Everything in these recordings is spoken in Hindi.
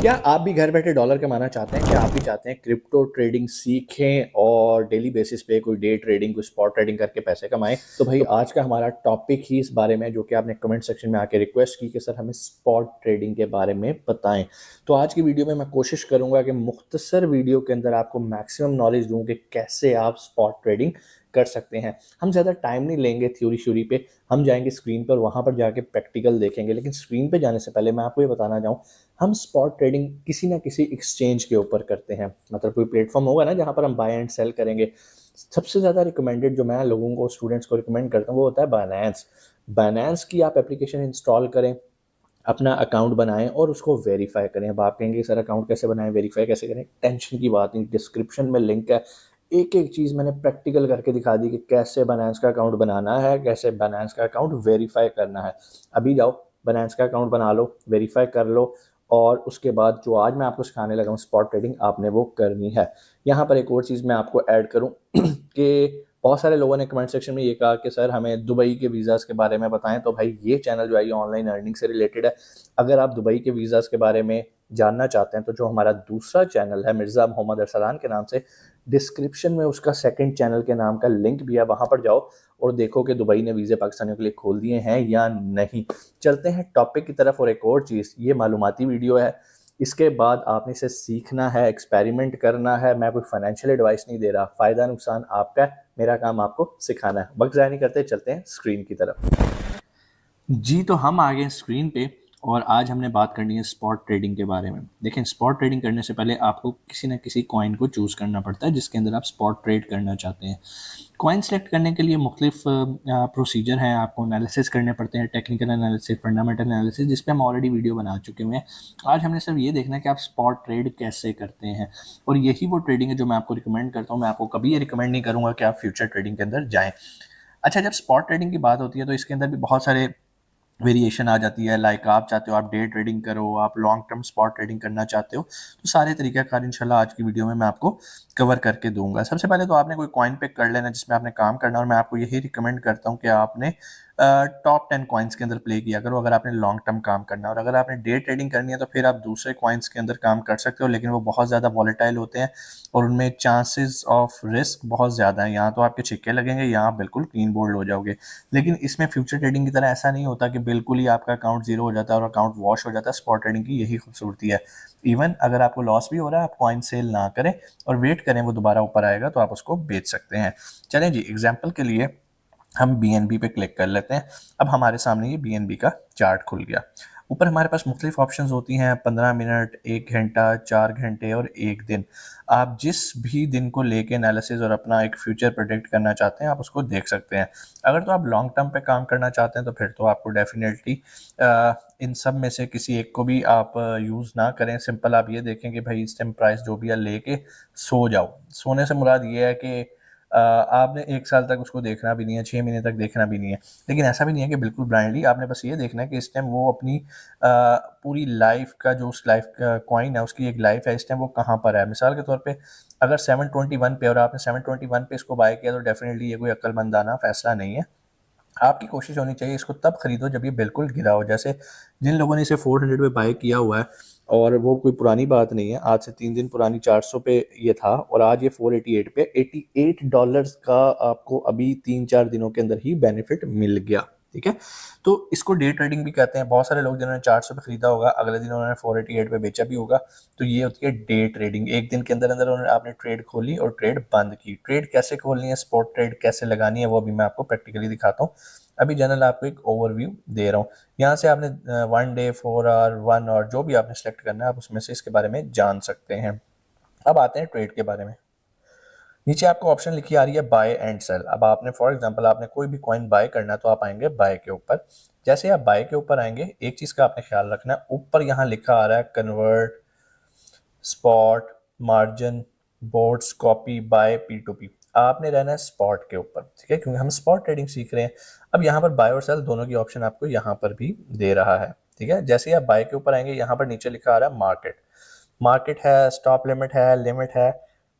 क्या आप भी घर बैठे डॉलर कमाना चाहते हैं? क्या आप भी चाहते हैं क्रिप्टो ट्रेडिंग सीखें और डेली बेसिस पे कोई डे ट्रेडिंग, कोई स्पॉट ट्रेडिंग करके पैसे कमाएं? तो भाई आज का हमारा टॉपिक ही इस बारे में है, जो कि आपने कमेंट सेक्शन में आके रिक्वेस्ट की कि सर हमें स्पॉट ट्रेडिंग के बारे में बताएं। तो आज की वीडियो में मैं कोशिश करूंगा कि मुख्तसर वीडियो के अंदर आपको मैक्सिमम नॉलेज दूं कि कैसे आप स्पॉट ट्रेडिंग कर सकते हैं। हम ज़्यादा टाइम नहीं लेंगे थ्योरी श्योरी पे, हम जाएंगे स्क्रीन पर, वहाँ पर जाके प्रैक्टिकल देखेंगे। लेकिन स्क्रीन पे जाने से पहले मैं आपको ये बताना चाहूँ, हम स्पॉट ट्रेडिंग किसी ना किसी एक्सचेंज के ऊपर करते हैं। मतलब कोई प्लेटफॉर्म होगा ना जहाँ पर हम बाय एंड सेल करेंगे। सबसे ज़्यादा रिकमेंडेड जो मैं लोगों को, स्टूडेंट्स को रिकमेंड करता हूँ, वो होता है बायनेंस। बायनेंस की आप एप्लीकेशन इंस्टॉल करें, अपना अकाउंट बनाएं और उसको वेरीफाई करें। अब आप कहेंगे सर अकाउंट कैसे बनाएं, वेरीफाई कैसे करें? टेंशन की बात नहीं, डिस्क्रिप्शन में लिंक है। एक एक चीज़ मैंने प्रैक्टिकल करके दिखा दी कि कैसे बायनेंस का अकाउंट बनाना है, कैसे बायनेंस का अकाउंट वेरीफाई करना है। अभी जाओ बायनेंस का अकाउंट बना लो, वेरीफाई कर लो, और उसके बाद जो आज मैं आपको सिखाने लगा हूँ स्पॉट ट्रेडिंग, आपने वो करनी है। यहाँ पर एक और चीज़ मैं आपको ऐड करूँ कि बहुत सारे लोगों ने कमेंट सेक्शन में ये कहा कि सर हमें दुबई के वीज़ाज़ के बारे में बताएं। तो भाई ये चैनल जो है ये ऑनलाइन अर्निंग से रिलेटेड है। अगर आप दुबई के वीज़ाज़ के बारे में जानना चाहते हैं तो जो हमारा दूसरा चैनल है मिर्ज़ा मोहम्मद अरसलान के नाम से, डिस्क्रिप्शन में उसका सेकंड चैनल के नाम का लिंक भी है, वहाँ पर जाओ और देखो कि दुबई ने वीज़े पाकिस्तानियों के लिए खोल दिए हैं या नहीं। चलते हैं टॉपिक की तरफ। और एक और चीज़, ये मालूमाती वीडियो है, इसके बाद आपने इसे सीखना है, एक्सपेरिमेंट करना है। मैं कोई फाइनेंशियल एडवाइस नहीं दे रहा, फ़ायदा नुकसान आपका है, मेरा काम आपको सिखाना है। वक्त ज़ाया नहीं करते, चलते हैं स्क्रीन की तरफ। जी, तो हम आ गए स्क्रीन पे और आज हमने बात करनी है स्पॉट ट्रेडिंग के बारे में। देखें, स्पॉट ट्रेडिंग करने से पहले आपको किसी न किसी कॉइन को चूज़ करना पड़ता है जिसके अंदर आप स्पॉट ट्रेड करना चाहते हैं। कॉइन सेलेक्ट करने के लिए मुख्तलिफ प्रोसीजर हैं, आपको एनालिसिस करने पड़ते हैं, टेक्निकल एनालिसिस, फंडामेंटल एनालिसिस, जिस पे हम ऑलरेडी वीडियो बना चुके हुए हैं। आज हमने सिर्फ ये देखना है कि आप स्पॉट ट्रेड कैसे करते हैं, और यही वो ट्रेडिंग है जो मैं आपको रिकमेंड करता हूँ। मैं आपको कभी ये रिकमेंड नहीं करूँगा कि आप फ्यूचर ट्रेडिंग के अंदर जाएँ। अच्छा, जब स्पॉट ट्रेडिंग की बात होती है तो इसके अंदर भी बहुत सारे वेरिएशन आ जाती है। लाइक आप चाहते हो आप डे ट्रेडिंग करो, आप लॉन्ग टर्म स्पॉट ट्रेडिंग करना चाहते हो, तो सारे तरीक़ाकार इंशाल्लाह आज की वीडियो में मैं आपको कवर करके दूंगा। सबसे पहले तो आपने कोई कॉइन पिक कर लेना जिसमें आपने काम करना, और मैं आपको यही रिकमेंड करता हूँ कि आपने टॉप 10 कॉइन्स के अंदर प्ले किया करो अगर आपने लॉन्ग टर्म काम करना है। और अगर आपने डे ट्रेडिंग करनी है तो फिर आप दूसरे कॉइन्स के अंदर काम कर सकते हो, लेकिन वो बहुत ज़्यादा वॉलेटाइल होते हैं और उनमें चांसेस ऑफ रिस्क बहुत ज़्यादा है। यहाँ तो आपके छिक्के लगेंगे, यहाँ आप बिल्कुल क्लीन बोल्ड हो जाओगे। लेकिन इसमें फ्यूचर ट्रेडिंग की तरह ऐसा नहीं होता कि बिल्कुल ही आपका अकाउंट जीरो हो जाता है और अकाउंट वॉश हो जाता है। स्पॉट ट्रेडिंग की यही खूबसूरती है। इवन अगर आपको लॉस भी हो रहा है, आप कॉइन सेल ना करें और वेट करें वो दोबारा ऊपर आएगा तो आप उसको बेच सकते हैं। चलें जी, एग्जाम्पल के लिए हम BNB पे क्लिक कर लेते हैं। अब हमारे सामने ये BNB का चार्ट खुल गया। ऊपर हमारे पास मुख्तलिफ ऑप्शंस होती हैं, 15 मिनट, 1 घंटा, 4 घंटे और 1 दिन। आप जिस भी दिन को लेके एनालिसिस और अपना एक फ्यूचर प्रेडिक्ट करना चाहते हैं आप उसको देख सकते हैं। अगर तो आप लॉन्ग टर्म पे काम करना चाहते हैं तो फिर तो आपको डेफिनेटली इन सब में से किसी एक को भी आप यूज़ ना करें। सिंपल आप ये देखें कि भाई इस टाइम प्राइस जो भी है लेके सो जाओ। सोने से मुराद ये है कि आपने 1 साल तक उसको देखना भी नहीं है, 6 महीने तक देखना भी नहीं है। लेकिन ऐसा भी नहीं है कि बिल्कुल ब्लाइंडली, आपने बस ये देखना है कि इस टाइम वो अपनी पूरी लाइफ का जो उस लाइफ का कॉइन है उसकी एक लाइफ है, इस टाइम वो कहाँ पर है। मिसाल के तौर पे अगर 721 पे और आपने 721 पे इसको बाय किया तो डेफिनेटली ये कोई अक्लमंदाना फैसला नहीं है। आपकी कोशिश होनी चाहिए इसको तब खरीदो जब ये बिल्कुल गिरा हो। जैसे जिन लोगों ने इसे 400 पे बाय किया हुआ है, और वो कोई पुरानी बात नहीं है, आज से 3 दिन पुरानी 400 पे ये था और आज ये 488 पे, $88 का आपको अभी 3-4 दिनों के अंदर ही बेनिफिट मिल गया। ठीक है, तो इसको डे ट्रेडिंग भी कहते हैं। बहुत सारे लोग जिन्होंने 400 पे खरीदा होगा अगले दिन उन्होंने 488 पे बेचा भी होगा, तो ये होती है डे ट्रेडिंग। एक दिन के अंदर अंदर उन्होंने आपने ट्रेड खोली और ट्रेड बंद की। ट्रेड कैसे खोलनी है, स्पॉट ट्रेड कैसे लगानी है, वो अभी मैं आपको प्रैक्टिकली दिखाता हूँ। अभी जनरल आपको एक ओवरव्यू दे रहा हूँ। यहाँ से आपने 1 डे, 4 आवर, 1 आवर जो भी आपने सेलेक्ट करना है आप उसमें से इसके बारे में जान सकते हैं। अब आते हैं ट्रेड के बारे में। नीचे आपको ऑप्शन लिखी आ रही है बाय एंड सेल। अब आपने फॉर एग्जांपल आपने कोई भी कॉइन बाय करना है तो आप आएंगे बाय के ऊपर। जैसे आप बाय के ऊपर आएंगे, एक चीज़ का आपने ख्याल रखना है, ऊपर यहाँ लिखा आ रहा है convert, spot, margin, boards, copy, buy, P2P। आपने रहना है स्पॉट के ऊपर, ठीक है, क्योंकि हम स्पॉट ट्रेडिंग सीख रहे हैं। अब यहाँ पर बाय और सेल दोनों की ऑप्शन आपको यहाँ पर भी दे रहा है। ठीक है, जैसे ही आप बाय के ऊपर आएंगे यहाँ पर नीचे लिखा आ रहा है मार्केट। मार्केट है, स्टॉप लिमिट है, लिमिट है।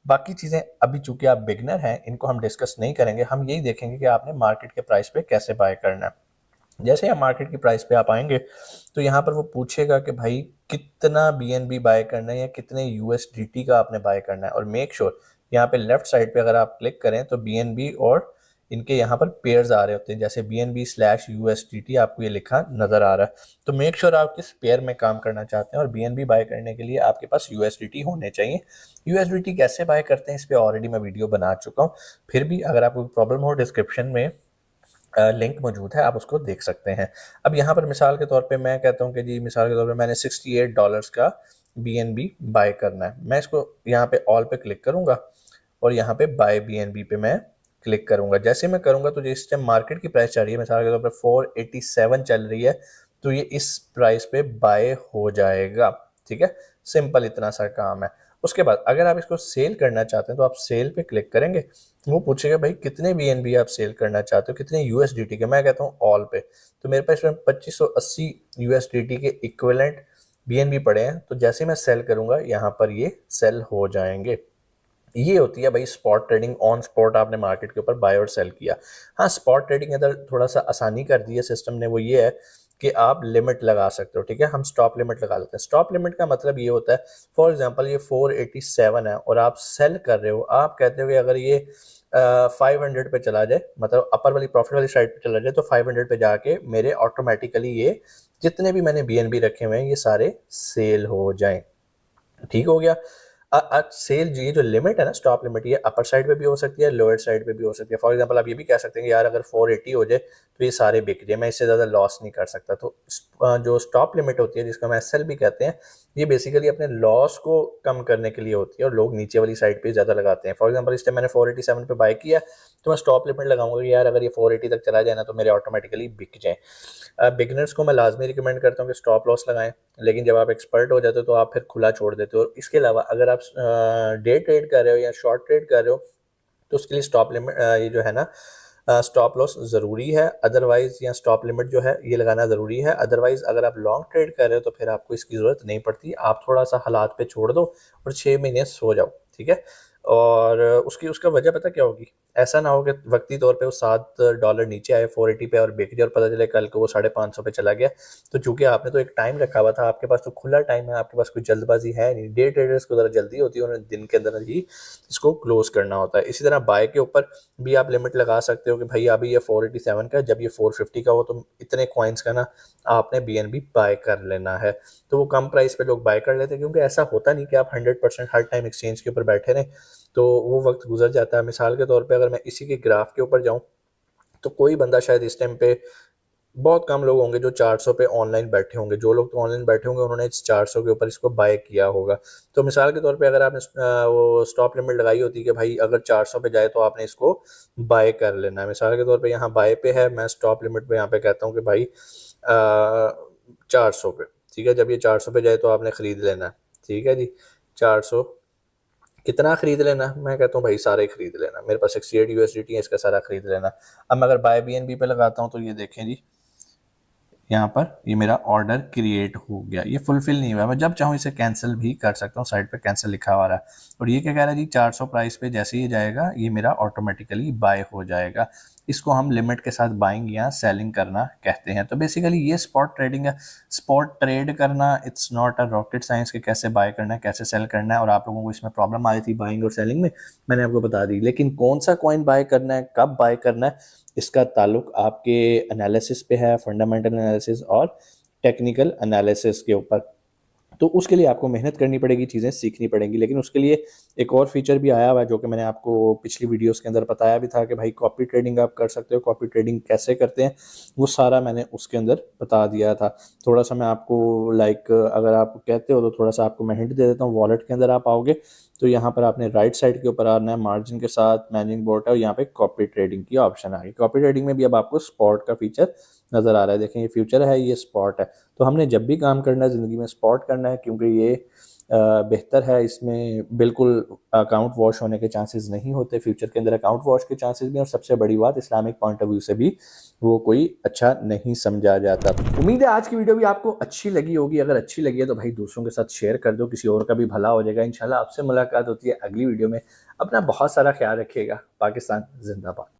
बाकी चीज़ें अभी चूंकि आप बिगनर हैं इनको हम डिस्कस नहीं करेंगे, हम यही देखेंगे कि आपने मार्केट के प्राइस पे कैसे बाय करना है। जैसे ही आप मार्केट की प्राइस पे आप आएंगे तो यहाँ पर वो पूछेगा कि भाई कितना BNB बाय करना है या कितने USDT का आपने बाय करना है, और मेक श्योर यहाँ पे लेफ्ट साइड पे अगर आप क्लिक करें तो BNB और इनके यहाँ पर पेयर्स आ रहे होते हैं, जैसे BNB/USDT आपको ये लिखा नजर आ रहा है। तो मेक श्योर आप किस पेयर में काम करना चाहते हैं, और BNB बाय करने के लिए आपके पास USDT होने चाहिए। USDT कैसे बाय करते हैं इस पर ऑलरेडी मैं वीडियो बना चुका हूँ, फिर भी अगर आपको प्रॉब्लम हो डिस्क्रिप्शन में लिंक मौजूद है, आप उसको देख सकते हैं। अब यहाँ पर मिसाल के तौर पे मैं कहता हूँ कि जी मिसाल के तौर पे मैंने $68 का BNB बाय करना है। मैं इसको यहाँ पे ऑल पे क्लिक करूँगा और यहाँ पे बाय BNB पे मैं क्लिक करूँगा। जैसे मैं करूँगा तो इस टाइम मार्केट की प्राइस चल रही है मिसाल के तौर पे 487 चल रही है, तो ये इस प्राइस पे बाय हो जाएगा। ठीक है, सिंपल इतना सा काम है। उसके बाद अगर आप इसको सेल करना चाहते हैं तो आप सेल पे क्लिक करेंगे, वो पूछेगा भाई कितने BNB आप सेल करना चाहते हो, कितने USDT के। मैं कहता हूँ ऑल पे, तो मेरे पास इसमें 2580 USDT के इक्विवेलेंट BNB पड़े हैं। तो जैसे मैं सेल करूंगा यहाँ पर ये सेल हो जाएंगे। ये होती है भाई स्पॉट ट्रेडिंग। ऑन स्पॉट आपने मार्केट के ऊपर बाय और सेल किया। हाँ, स्पॉट ट्रेडिंग अंदर थोड़ा सा आसानी कर दी है सिस्टम ने, वो ये है कि आप लिमिट लगा सकते हो। ठीक है, हम स्टॉप लिमिट लगा लेते हैं। स्टॉप लिमिट का मतलब ये होता है, फॉर एग्जांपल ये 487 है और आप सेल कर रहे हो, आप कहते हो कि अगर ये 500 पे चला जाए, मतलब अपर वाली प्रॉफिट वाली साइड पे चला जाए, तो 500 पे जाके मेरे ऑटोमेटिकली ये जितने भी मैंने BNB रखे हुए हैं ये सारे सेल हो जाएं। ठीक हो गया। सेल ये जो लिमिट है ना, स्टॉप लिमिट, ये अपर साइड पे भी हो सकती है, लोअर साइड पे भी हो सकती है। फॉर एग्जांपल आप ये भी कह सकते हैं कि यार अगर 480 हो जाए तो ये सारे बिक जाए, मैं इससे ज़्यादा लॉस नहीं कर सकता। तो जो स्टॉप लिमिट होती है जिसको हम SL भी कहते हैं, ये बेसिकली अपने लॉस को कम करने के लिए होती है और लोग नीचे वाली साइड पे ज़्यादा लगाते हैं। फॉर एग्जाम्पल इस टाइम मैंने 487 पे बाय किया, तो मैं स्टॉप लिमिट लगाऊंगा कि यार अगर ये 480 तक चला जाए ना तो मेरे ऑटोमेटिकली बिक जाए। बिगिनर्स को मैं लाजमी रिकमेंड करता हूँ कि स्टॉप लॉस लगाएं, लेकिन जब आप एक्सपर्ट हो जाते हो तो आप फिर खुला छोड़ देते हो। इसके अलावा अगर आप डे ट्रेड कर रहे हो या शॉर्ट ट्रेड कर रहे हो तो उसके लिए स्टॉप लिमिट ये जो है ना, स्टॉप लॉस ज़रूरी है। अदरवाइज या स्टॉप लिमिट जो है ये लगाना ज़रूरी है। अदरवाइज अगर आप लॉन्ग ट्रेड कर रहे हो तो फिर आपको इसकी ज़रूरत नहीं पड़ती। आप थोड़ा सा हालात पे छोड़ दो और 6 महीने सो जाओ। ठीक है, और उसका वजह पता क्या होगी, ऐसा ना हो कि वक्ती तौर पे वो $7 नीचे आए 480 पे और बिक जाए और पता चले कल को वो 550 पे चला गया। तो चूंकि आपने तो एक टाइम रखा हुआ था, आपके पास तो खुला टाइम है, आपके पास कोई जल्दबाजी है नहीं। डे ट्रेडर्स को ज़रा जल्दी होती है, उन्हें दिन के अंदर ही इसको क्लोज करना होता है। इसी तरह बाय के ऊपर भी आप लिमिट लगा सकते हो कि भाई अभी ये 487 का, जब ये 450 का हो तो इतने कॉइन्स का ना आपने BNB बाय कर लेना है। तो वो कम प्राइस पे लोग बाय कर लेते हैं, क्योंकि ऐसा होता नहीं कि आप 100% हर टाइम एक्सचेंज के ऊपर बैठे रहें, तो वो वक्त गुजर जाता है। मिसाल के तौर पे अगर मैं इसी के ग्राफ के ऊपर जाऊं तो कोई बंदा शायद इस टाइम पे, बहुत कम लोग होंगे जो 400 पे ऑनलाइन बैठे होंगे। जो लोग तो ऑनलाइन बैठे होंगे उन्होंने 400 के ऊपर इसको बाय किया होगा। तो मिसाल के तौर पे अगर आपने वो स्टॉप लिमिट लगाई होती कि भाई अगर 400 पे जाए तो आपने इसको बाय कर लेना है। मिसाल के तौर पे यहाँ बाय पे है, मैं स्टॉप लिमिट पे यहाँ पे कहता हूँ कि भाई 400 पे। ठीक है, जब ये 400 पे जाए तो आपने ख़रीद लेना है। ठीक है जी, 400 कितना खरीद लेना, मैं कहता हूँ भाई सारे खरीद लेना। मेरे पास 68 USDT है, इसका सारा खरीद लेना। अब मैं अगर बाय BNB पे लगाता हूँ तो ये देखें जी, यहाँ पर ये मेरा ऑर्डर क्रिएट हो गया, ये फुलफिल नहीं हुआ। मैं जब चाहूँ इसे कैंसिल भी कर सकता हूँ, साइड पे कैंसिल लिखा हुआ रहा है। और ये क्या कह रहा है जी, 400 प्राइस पे जैसे ही जाएगा ये मेरा ऑटोमेटिकली बाय हो जाएगा। इसको हम लिमिट के साथ बाइंग या सेलिंग करना कहते हैं। तो बेसिकली ये स्पॉट ट्रेडिंग है। स्पॉट ट्रेड करना it's not a rocket science कि कैसे बाय करना है कैसे सेल करना है। और आप लोगों को इसमें प्रॉब्लम आ रही थी बाइंग और सेलिंग में, मैंने आपको बता दी। लेकिन कौन सा कॉइन बाय करना है, कब बाय करना है, इसका ताल्लुक आपके एनालिसिस पे है, फंडामेंटल एनालिसिस और टेक्निकल एनालिसिस के ऊपर। तो उसके लिए आपको मेहनत करनी पड़ेगी, चीज़ें सीखनी पड़ेंगी। लेकिन उसके लिए एक और फीचर भी आया हुआ है जो कि मैंने आपको पिछली वीडियोस के अंदर बताया भी था कि भाई कॉपी ट्रेडिंग आप कर सकते हो। कॉपी ट्रेडिंग कैसे करते हैं वो सारा मैंने उसके अंदर बता दिया था। थोड़ा सा मैं आपको अगर आप कहते हो तो थोड़ा सा आपको मैं हिंट दे देता हूँ। वॉलेट के अंदर आप आओगे तो यहाँ पर आपने राइट साइड के ऊपर आना है, मार्जिन के साथ मैनेजिंग बोर्ड है और यहाँ पे कॉपी ट्रेडिंग की ऑप्शन आ गई। कॉपी ट्रेडिंग में भी अब आपको स्पॉट का फीचर नज़र आ रहा है। देखें, ये फ्यूचर है, ये स्पॉट है। तो हमने जब भी काम करना है ज़िंदगी में स्पॉट करना है, क्योंकि ये बेहतर है। इसमें बिल्कुल अकाउंट वॉश होने के चांसेस नहीं होते। फ्यूचर के अंदर अकाउंट वॉश के चांसेस भी, और सबसे बड़ी बात इस्लामिक पॉइंट ऑफ व्यू से भी वो कोई अच्छा नहीं समझा जाता। उम्मीद है आज की वीडियो भी आपको अच्छी लगी होगी। अगर अच्छी लगी है तो भाई दूसरों के साथ शेयर कर दो, किसी और का भी भला हो जाएगा। इंशाल्लाह आपसे मुलाकात होती है अगली वीडियो में। अपना बहुत सारा ख्याल रखिएगा। पाकिस्तान जिंदाबाद।